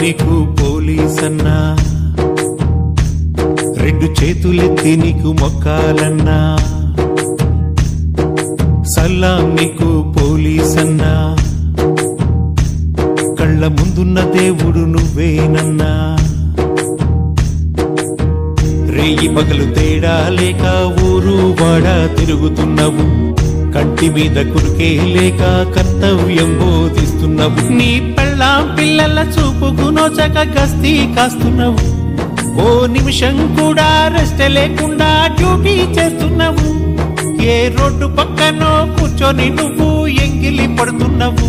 నీకు పోలీసన్నా, రెండు చేతులెత్తి నీకు మొక్కాలన్నా, సలాం నీకు పోలీసన్నా, కళ్ళ ముందున్న దేవుడు నువ్వేనన్నా. రేయి పగలు తేడా లేక ఊరు వాడ తిరుగుతున్నావు, కంటి మీద కురికే లేక కర్తవ్యం బోధిస్తున్నావు. నీ పెళ్ళాం పిల్లల చూపుకు నోచక గస్తీ కాస్తున్నావు, ఓ నిమిషం కూడా రెస్ట్ లేకుండా డ్యూటీ చేస్తున్నావు. ఏ రోడ్డు పక్కనో కూర్చొని నువ్వు ఎంగిలి పడుతున్నావు,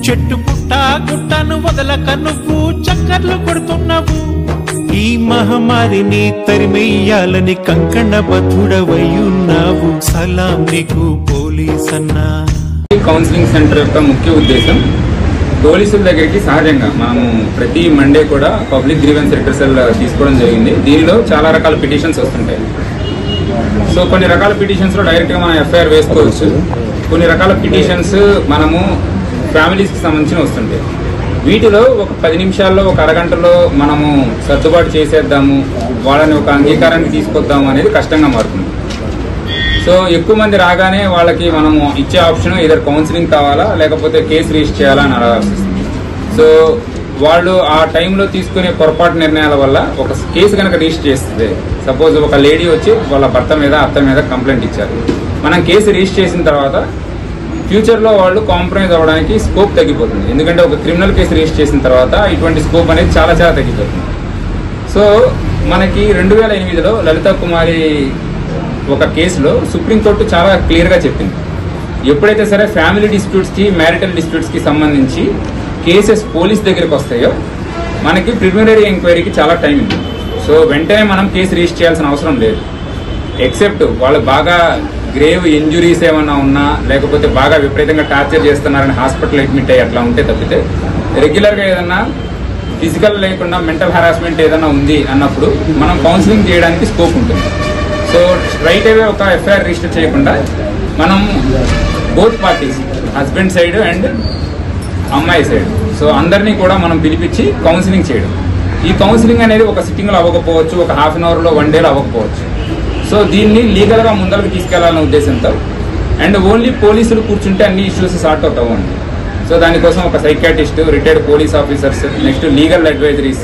చెట్టు పుట్ట గుట్టను వదలక నువ్వు చక్కర్లు కొడుతున్నావు. ఈ మహమ్మారిని తరిమెయ్యాలని కంకణబద్ధుడవయ్యున్నావు, సలాం నీకు పోలీసన్నా. కౌన్సిలింగ్ సెంటర్ యొక్క ముఖ్య ఉద్దేశం పోలీసుల దగ్గరికి సహజంగా మనము ప్రతి మండే కూడా పబ్లిక్ గ్రీవెన్స్ రిట్రెసల్ తీసుకోవడం జరిగింది. దీనిలో చాలా రకాల పిటిషన్స్ వస్తుంటాయి. సో కొన్ని రకాల పిటిషన్స్లో డైరెక్ట్గా మనం ఎఫ్ఐఆర్ వేసుకోవచ్చు, కొన్ని రకాల పిటిషన్స్ మనము ఫ్యామిలీస్కి సంబంధించిన వస్తుంటాయి. వీటిలో ఒక 10 నిమిషాల్లో ఒక అరగంటలో మనము సర్దుబాటు చేసేద్దాము, వాళ్ళని ఒక అంగీకారానికి తీసుకొద్దాము అనేది కష్టంగా మారుతుంది. సో ఎక్కువ మంది రాగానే వాళ్ళకి మనము ఇచ్చే ఆప్షన్ ఏదైనా కౌన్సిలింగ్ కావాలా లేకపోతే కేసు రిజిస్టర్ చేయాలా అని అడగాల్సి వస్తుంది. సో వాళ్ళు ఆ టైంలో తీసుకునే పొరపాటు నిర్ణయాల వల్ల ఒక కేసు కనుక రిజిస్టర్ చేస్తుంది, సపోజ్ ఒక లేడీ వచ్చి వాళ్ళ భర్త మీద అత్త మీద కంప్లైంట్ ఇచ్చారు, మనం కేసు రిజిస్టర్ చేసిన తర్వాత ఫ్యూచర్లో వాళ్ళు కాంప్రమైజ్ అవ్వడానికి స్కోప్ తగ్గిపోతుంది. ఎందుకంటే ఒక క్రిమినల్ కేసు రిజిస్టర్ చేసిన తర్వాత ఇటువంటి స్కోప్ అనేది చాలా చాలా తగ్గిపోతుంది. సో మనకి 2008లో లలితా కుమారి ఒక కేసులో సుప్రీంకోర్టు చాలా క్లియర్గా చెప్పింది, ఎప్పుడైతే సరే ఫ్యామిలీ డిస్ప్యూట్స్కి మ్యారిటల్ డిస్ప్యూట్స్కి సంబంధించి కేసెస్ పోలీస్ దగ్గరికి వస్తాయో మనకి ప్రిలిమినరీ ఎంక్వైరీకి చాలా టైం ఉంది. సో వెంటనే మనం కేసు రిజిస్టర్ చేయాల్సిన అవసరం లేదు, ఎక్సెప్ట్ వాళ్ళు బాగా గ్రేవ్ ఇంజురీస్ ఏమన్నా ఉన్నా లేకపోతే బాగా విపరీతంగా టార్చర్ చేస్తున్నారని హాస్పిటల్ అడ్మిట్ అయ్యి అట్లా ఉంటే తప్పితే రెగ్యులర్గా ఏదన్నా ఫిజికల్ లేకుండా మెంటల్ హెరాస్మెంట్ ఏదైనా ఉంది అన్నప్పుడు మనం కౌన్సిలింగ్ చేయడానికి స్కోప్ ఉంటుంది. సో రైట్ అవే ఒక ఎఫ్ఐఆర్ రిజిస్టర్ చేయకుండా మనం both parties husband side and అమ్మాయి సైడ్ సో అందరినీ కూడా మనం పిలిపించి కౌన్సిలింగ్ చేయడం. ఈ కౌన్సిలింగ్ అనేది ఒక సిట్టింగ్లో అవ్వకపోవచ్చు, ఒక హాఫ్ అన్ అవర్లో 1 డేలో అవ్వకపోవచ్చు. సో దీన్ని లీగల్గా ముందరకు తీసుకెళ్లాలనే ఉద్దేశంతో అండ్ ఓన్లీ పోలీసులు కూర్చుంటే అన్ని ఇష్యూస్ సార్ట్ అవుట్ అవ్వండి. సో దానికోసం ఒక psychiatrist, retired police officers, next legal advisories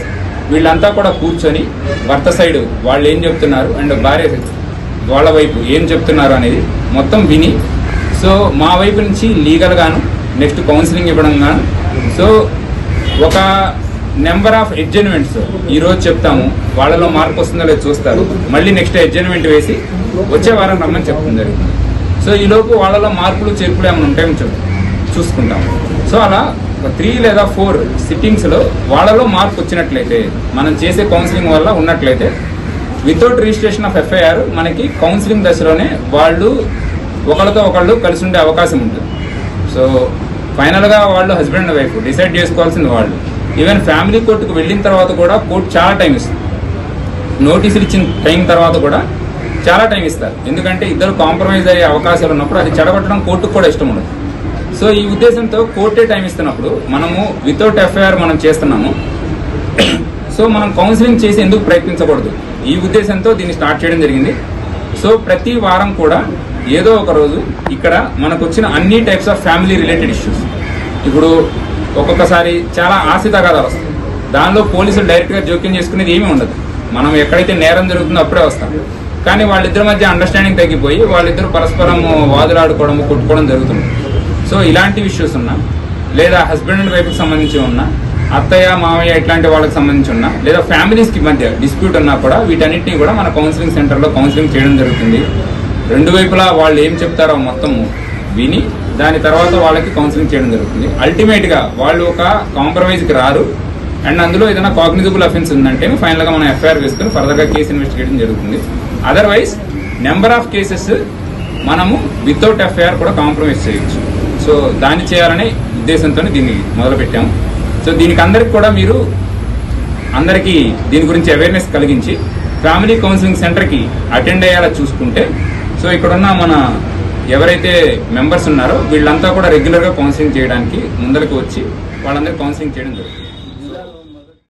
వీళ్ళంతా కూడా కూర్చొని భర్త సైడ్ వాళ్ళు ఏం చెప్తున్నారు అండ్ భార్య వాళ్ళ వైపు ఏం చెప్తున్నారు అనేది మొత్తం విని, సో మా వైపు నుంచి లీగల్గాను నెక్స్ట్ కౌన్సిలింగ్ ఇవ్వడం గాను, సో ఒక నెంబర్ ఆఫ్ అడ్జర్న్మెంట్స్ ఈరోజు చెప్తాము, వాళ్ళలో మార్పు వస్తుందో లేదో చూస్తారు, మళ్ళీ నెక్స్ట్ అడ్జర్న్మెంట్ వేసి వచ్చే వారం రమ్మని చెప్తుంది జరుగుతుంది. సో ఈలోపు వాళ్ళలో మార్పులు చేర్పులు ఏమైనా ఉంటాయని చూసుకుంటాము. సో అలా 3 లేదా 4 సిట్టింగ్స్లో వాళ్ళలో మార్పు వచ్చినట్లయితే మనం చేసే కౌన్సిలింగ్ వల్ల ఉన్నట్లయితే వితౌట్ రిజిస్ట్రేషన్ ఆఫ్ ఎఫ్ఐఆర్ మనకి కౌన్సిలింగ్ దశలోనే వాళ్ళు ఒకళ్ళతో ఒకళ్ళు కలిసి ఉండే అవకాశం ఉంటుంది. సో ఫైనల్గా వాళ్ళు హస్బెండ్ అండ్ వైఫ్ డిసైడ్ చేసుకోవాల్సింది వాళ్ళు. ఈవెన్ ఫ్యామిలీ కోర్టుకు వెళ్ళిన తర్వాత కూడా కోర్టు చాలా టైం ఇస్తుంది, నోటీసులు ఇచ్చిన టైం తర్వాత కూడా చాలా టైం ఇస్తారు. ఎందుకంటే ఇద్దరు కాంప్రమైజ్ అయ్యే అవకాశాలు ఉన్నప్పుడు అది చెడగొట్టడం కోర్టుకు కూడా ఇష్టం ఉండదు. సో ఈ ఉద్దేశంతో కోర్టే టైం ఇస్తున్నప్పుడు మనము వితౌట్ ఎఫ్ఐఆర్ మనం చేస్తున్నాము, సో మనం కౌన్సిలింగ్ చేసి ఎందుకు ప్రయత్నించకూడదు ఈ ఉద్దేశంతో దీన్ని స్టార్ట్ చేయడం జరిగింది. సో ప్రతి వారం కూడా ఏదో ఒక రోజు ఇక్కడ మనకు వచ్చిన అన్ని types of family related issues, ఇప్పుడు ఒక్కొక్కసారి చాలా ఆస్తి తగాదాలు వస్తాయి, దానిలో పోలీసులు డైరెక్ట్గా జోక్యం చేసుకునేది ఏమీ ఉండదు, మనం ఎక్కడైతే నేరం జరుగుతుందో అప్పుడే వస్తాం. కానీ వాళ్ళిద్దరి మధ్య అండర్స్టాండింగ్ తగ్గిపోయి వాళ్ళిద్దరు పరస్పరం వాదులాడుకోవడం కొట్టుకోవడం జరుగుతుంది. సో ఇలాంటి ఇష్యూస్ ఉన్నా లేదా హస్బెండ్ అండ్ వైఫ్కి సంబంధించి ఉన్నా, అత్తయ్య మామయ్య ఇట్లాంటి వాళ్ళకి సంబంధించి ఉన్నా, లేదా ఫ్యామిలీస్కి మధ్య డిస్ప్యూట్ ఉన్నా కూడా వీటన్నిటిని కూడా మన కౌన్సిలింగ్ సెంటర్లో కౌన్సిలింగ్ చేయడం జరుగుతుంది. 2 వైపులా వాళ్ళు ఏం చెప్తారో మొత్తం విని దాని తర్వాత వాళ్ళకి కౌన్సిలింగ్ చేయడం జరుగుతుంది. అల్టిమేట్గా వాళ్ళు ఒక కాంప్రమైజ్కి రారు అండ్ అందులో ఏదైనా కాగ్నిజబుల్ అఫెన్స్ ఉందంటే ఫైనల్గా మనం ఎఫ్ఐఆర్ వేసుకుని ఫర్దర్గా కేసు ఇన్వెస్టిగేషన్ జరుగుతుంది. అదర్వైజ్ నెంబర్ ఆఫ్ కేసెస్ మనము వితౌట్ ఎఫ్ఐఆర్ కూడా కాంప్రమైజ్ చేయొచ్చు. సో దాన్ని చేయాలనే ఉద్దేశంతో దీన్ని మొదలుపెట్టాము. సో దీనికి అందరికి కూడా మీరు అందరికీ దీని గురించి అవేర్నెస్ కలిగించి ఫ్యామిలీ కౌన్సిలింగ్ సెంటర్కి అటెండ్ అయ్యేలా చూసుకుంటే, సో ఇక్కడున్న మన ఎవరైతే మెంబర్స్ ఉన్నారో వీళ్ళంతా కూడా రెగ్యులర్గా కౌన్సిలింగ్ చేయడానికి ముందరికి వచ్చి వాళ్ళందరికీ కౌన్సిలింగ్ చేయడం జరుగుతుంది.